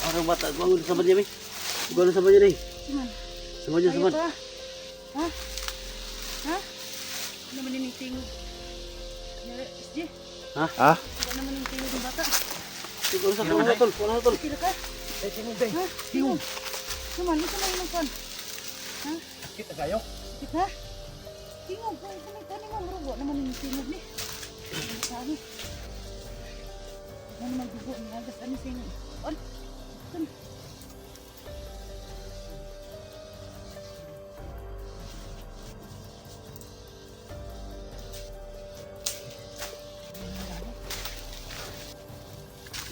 Orang bata bangun sama dia, Mi. Bangun sama dia, nih. Sama dia, sama. Hah? Hah? Ano naman yung tingog? SJ? Hah? Ano naman yung tingog ng bata? Siguro sa puno tol, puno tol. Sila ka? Tingog day. Ha? Tingog? Naman, ito na yung kon. Ha? Kita kayo. Sakit ha? Tingog, kani mo marugo naman yung tingog ni. Ano sa ano? Ano naman dugo, nagas ano sa inyo? On? On?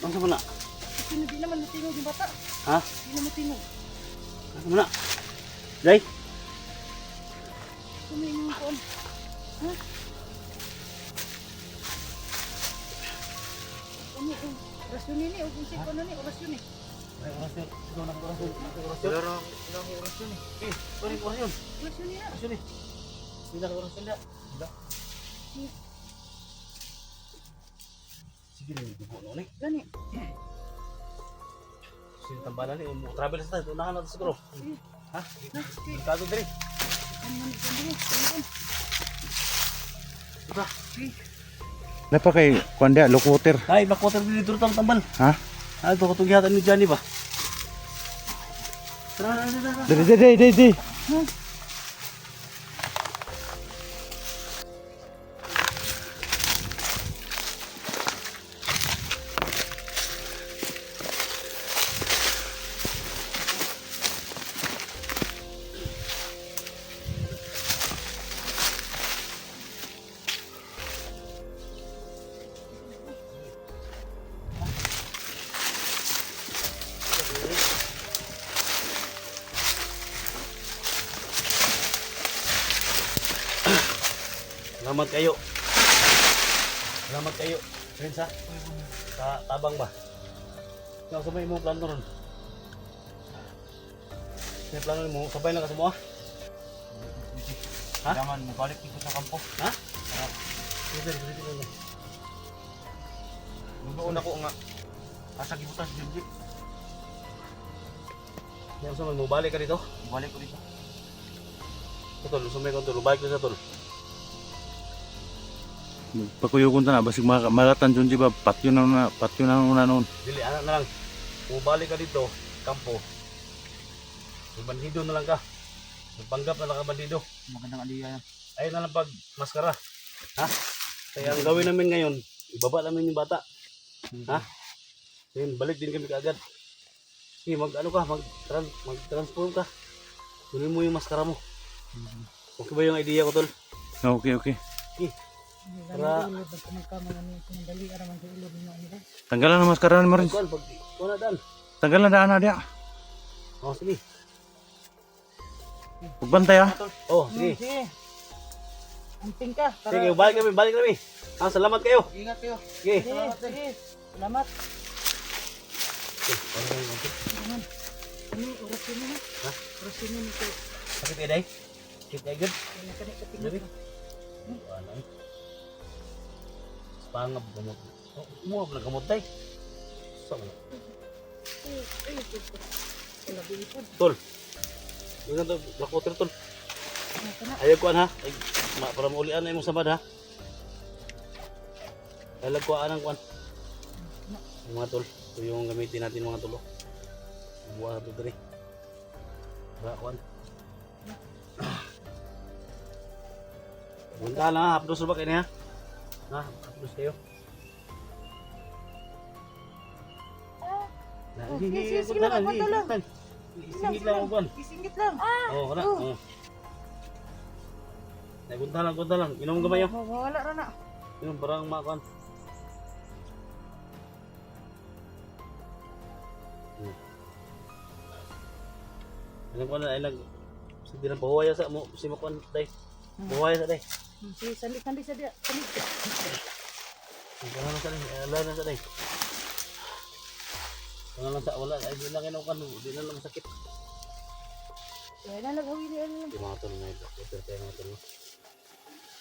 Ang sama na. Hindi naman matingog yung bata. Ha? Hindi naman matingog. Ang sama na. Day. Kumain yung kon. Ha? Ano yung orasyon ni? O kung siko na ni, orasyon ni. Ay, orasyon. Ikaw na orasyon. Orasyon. Wala lang orasyon eh. Sorry, orasyon. Orasyon niya. Orasyon eh. Hindi na orasyon na. Hindi. Sige rin, dugo na ulit. Gani. Sige, tambalan eh. Travel sa tayo. Unahan natin siguro. Ha? Okay. Kago diri. Ano man ito din? Ano Diba? Napa kay kuanda lock water. Ay, backwater din dito tang tambal. Ha? Ay, ito katong gihatan ni Johnny ba? Tara, tara, tara. Dai. Salamat kayo. Salamat kayo. Friends ha? Sa tabang ba? Ikaw sabay mo plano ron. May plano mo, sabay na ka sa mo ha? Ha? Yaman, mabalik dito sa kampo. Ha? Sige, sige. Doon ako nga. Asa gibutan si Junji. Kaya sa mo balik ka dito? Balik ko dito. Tol, sumay ko tol, balik ko sa tol. Pakuyugon ta na basig maratan Junji ba patyo na una noon. Dili, anak na lang. Kung balik ka dito, kampo. Bandido na lang ka. Panggap na lang ka bandido. Magandang aliya yan. Ayun na lang pag maskara. Ha? Kaya ang gawin namin ngayon, ibaba namin yung bata. Ha? Ayun, balik din kami kaagad. Sige, mag-ano ka, mag-transform ka. Kunin mo yung maskara mo. Okay ba yung idea ko, tol? Okay. Sige. Para, Tanggalan ang maskara ni Marin. pag wala daan. Tanggalan daan na dia. Oh, sige. Pagbantay ah. Oh, sige. Sige. Amping ka. Sige, balik kami. Ah, salamat kayo. Ingat kayo. Sige. Sige. Salamat. Okay, paano kayo konti? Naman. Ano yung orasyon mo na? Ha? Orasyon mo nito. Sakit kayo, day? Sakit kayo, good? Ano ka na katingin Dali. ka? Ano eh? Pangab, gamot. Oh, umuha na gamot, day. Saan? Wala bilipod. Tol. Yung nga to, black water, tol. Ano ka na? Ayaw kuan ha. Ay, para maulian na imong samad ha. Ayaw kuan ang kuan. Yung mga tol. Ito yung gamitin natin mga tol. Buha na ito dali. Para kuan. Punta lang ha. Hapdos ba kayo niya? Ha? Hapdos kayo. sige lang, aguanta lang. Isingit lang ako kan. Isingit lang. Oo, kana. Oo. Gunta lang. Inom gamay yo. Wala ra na. Inom parang makuan. Alam ko na ay nag sige na pahuwaya sa mo si makuan day. Pahuwaya sa day. Sige, sandi sa dia. Sandi. Pangalan sa day. Ala na sa day. Pangalan sa wala ay di na kinukan, di na lang sakit. Kaya na naghawi di ano. Di mga tol na ito. Ito tayo mga tol.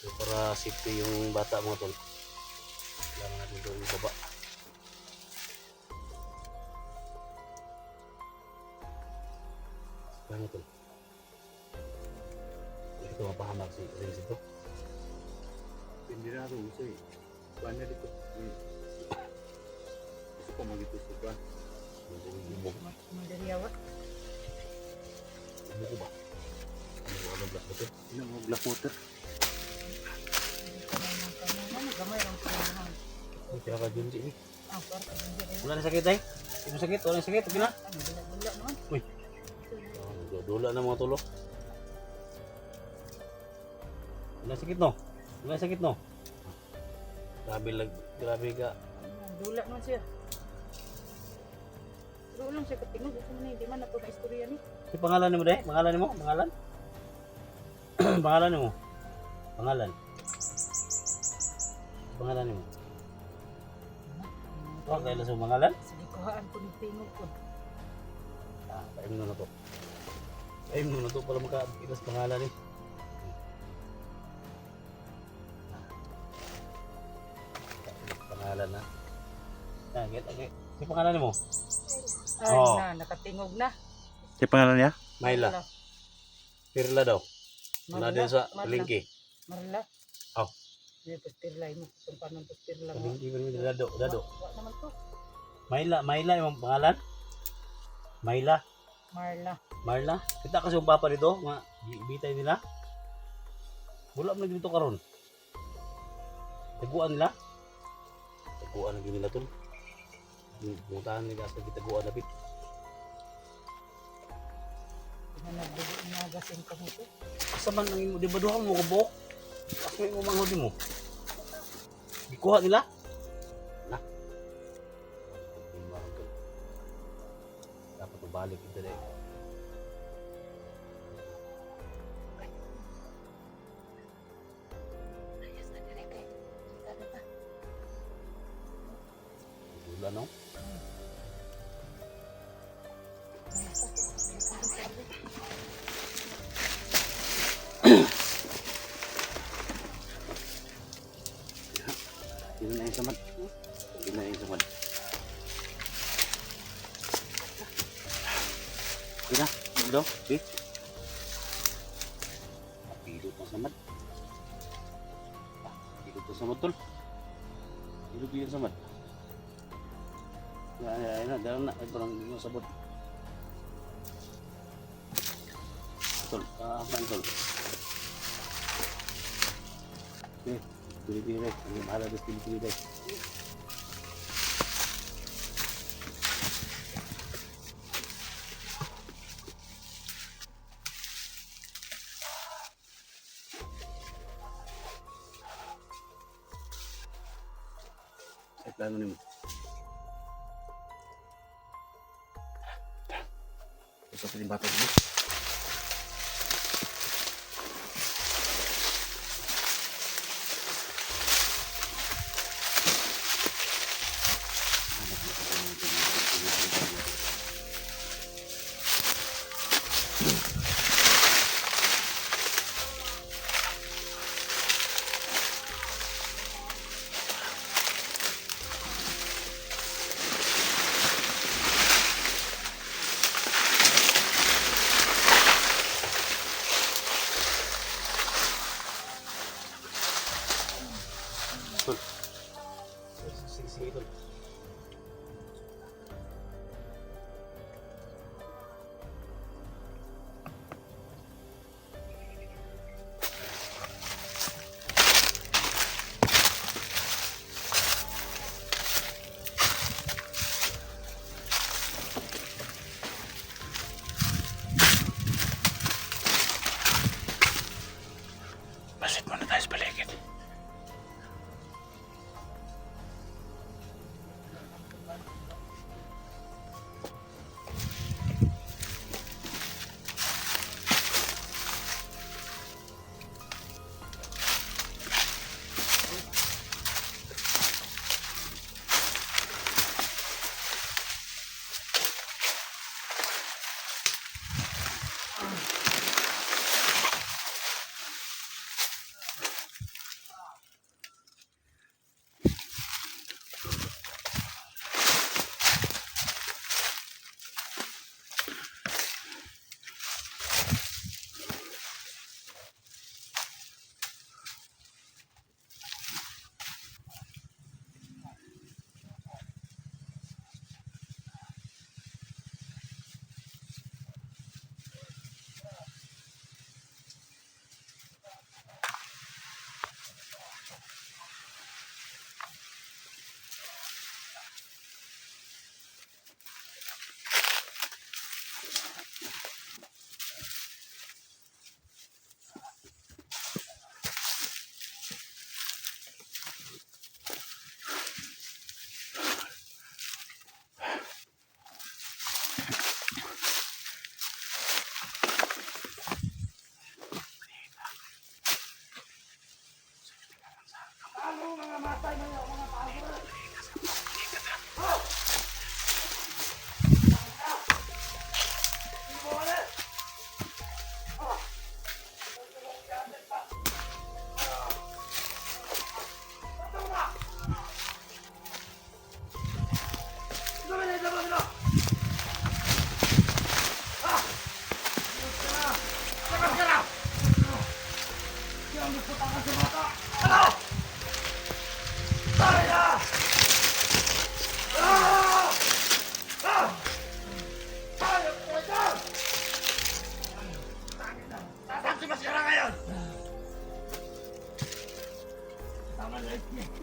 So, para safety yung bata mga tol. Kailangan natin ito yung baba. Kaya tol. Ito mapahamak si Renz ito. Hindi na ito uso eh. Kuan na dito. Gusto ko magito sa kuan. Bubog. Madariyawa. Bubog ba? Ano ba ang black water? Ina mo black water. Gamay lang po naman. Ay, kaya ka Junji eh. Para ka din. Wala na sakit ay? Hindi mo sakit? Wala na sakit? Okay na? Wala naman. Uy. Dula na mga tulo. Wala sakit no? Wala sakit no? Grabe ka. Dula naman siya. Pero lang siya katingog. Ito man hindi man na ito na istorya ni. Si pangalan mo de? Pangalan mo? Pangalan? Pangalan mo? Pangalan? Pangalan mo? Oh, kailan sa pangalan? Sige, kuhaan ko ng tingog ko. Paim mo na to. Paim mo na to para makakita sa pangalan eh. Pangalan na. Okay. Si pangalan mo? Ay Oo. na, nakatingog na. Si pangalan niya? Mayla. Pirla daw. Wala din sa Marla. palengke. Marla. Oh. Hindi, pastirla mo. Kung paano pastirla mo. Palengke pero may dado. Wala naman to. Mayla yung pangalan? Mayla. Marla. Kita kasi yung papa dito, mga bitay nila. Wala mo na dito karon. Taguan nila. Taguan lagi nila tol. Butahan nila sa taguan lapit. Nagasin ka mo to. Asa man ang imo, di ba duha mo kabok? Ako yung manghudi mo. Gikuha nila? Na. Dapat mabalik ito dahil. Wala no? Yun na yung samad. Yun na yung samad. Okay na. Ito. Okay. Pilot ang samad. Pilot ang samad tol. Pilot yung samad. Ayun na. Dahil na. Ay parang hindi mo sabot. Tol. Kapan tol. Okay. Pilih-pilih. Ini mahala ada pilih-pilih deh. Saya plano nih. Usap di batu dulu. Sige tol.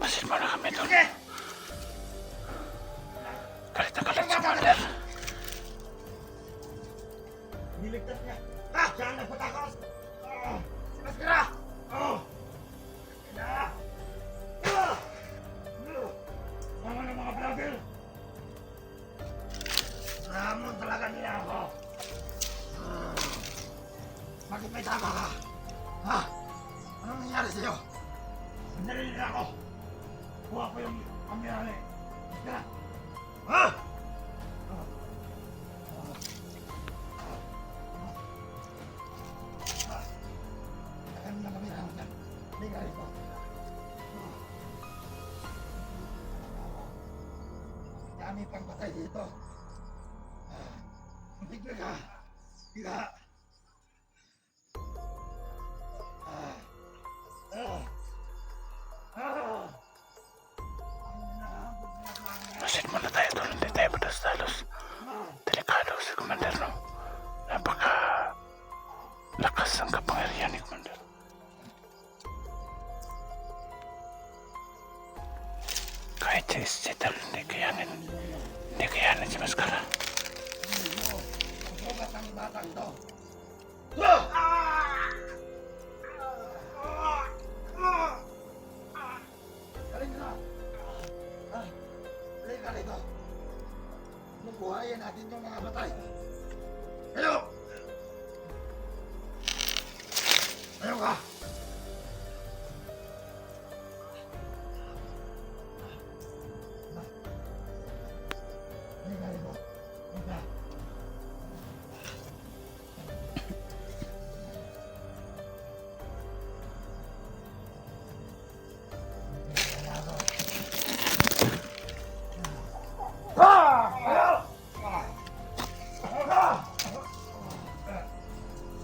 Basin mo na kami doon. Galit na galit si Commander. Niligtas niya. Ha! Siya ang nagpatakos! Maskara! Mga ng mga vlogger! Ramon talaga nila ako! Bakit may tama ka? Ha? Anong nangyari sa'yo? Sandali nila ako! Kuha ko yung kamerale! Maskara! Ha? Akan na kami lang dyan. Hindi ka rito. Dami pang patay dito. Bigla ka. Bigla. Basin mo na tayo doon. Hindi tayo padastalos. Delikado si Commander, no? Napaka lakas ang kapangyarihan ni Commander. Kahit si Sital, hindi kayanin si Maskara. Sugat ang batang to. Galing na. Halika rito. Buhayin natin yung mga patay. Kayo! Kayo ka! Halika rito. Halika.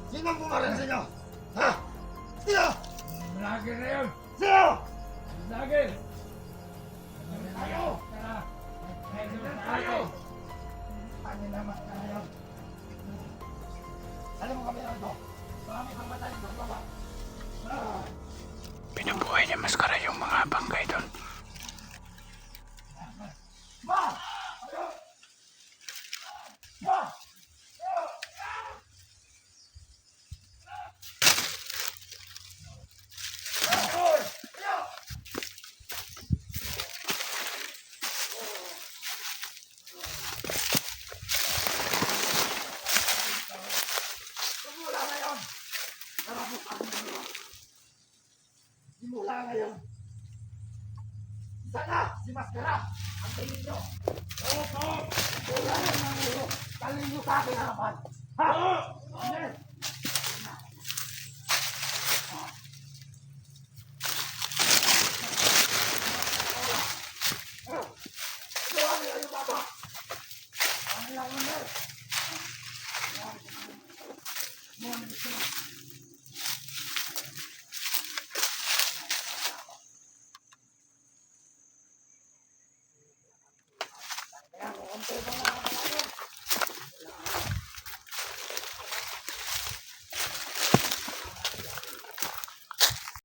Sino ang bumaril sa inyo? Ha? Sino? Vlogger na yun! Sino? Vlogger! Tayo! Tayo! Ano naman tayo? Alam mo kami na ito? Marami kang matay sa baba. Pinubuhay niya Maskara yung mga bangkay doon. Ma! Ano? Ma! Simula ngayon! Simula ngayon! Sana si Maskara ang tingin nyo! Opo! Wala na ng ulo! Talin nyo sa aking harapan! Ha? Hindi! Gawa nila yung bata! Ang ilang ulit! Kaya kung konti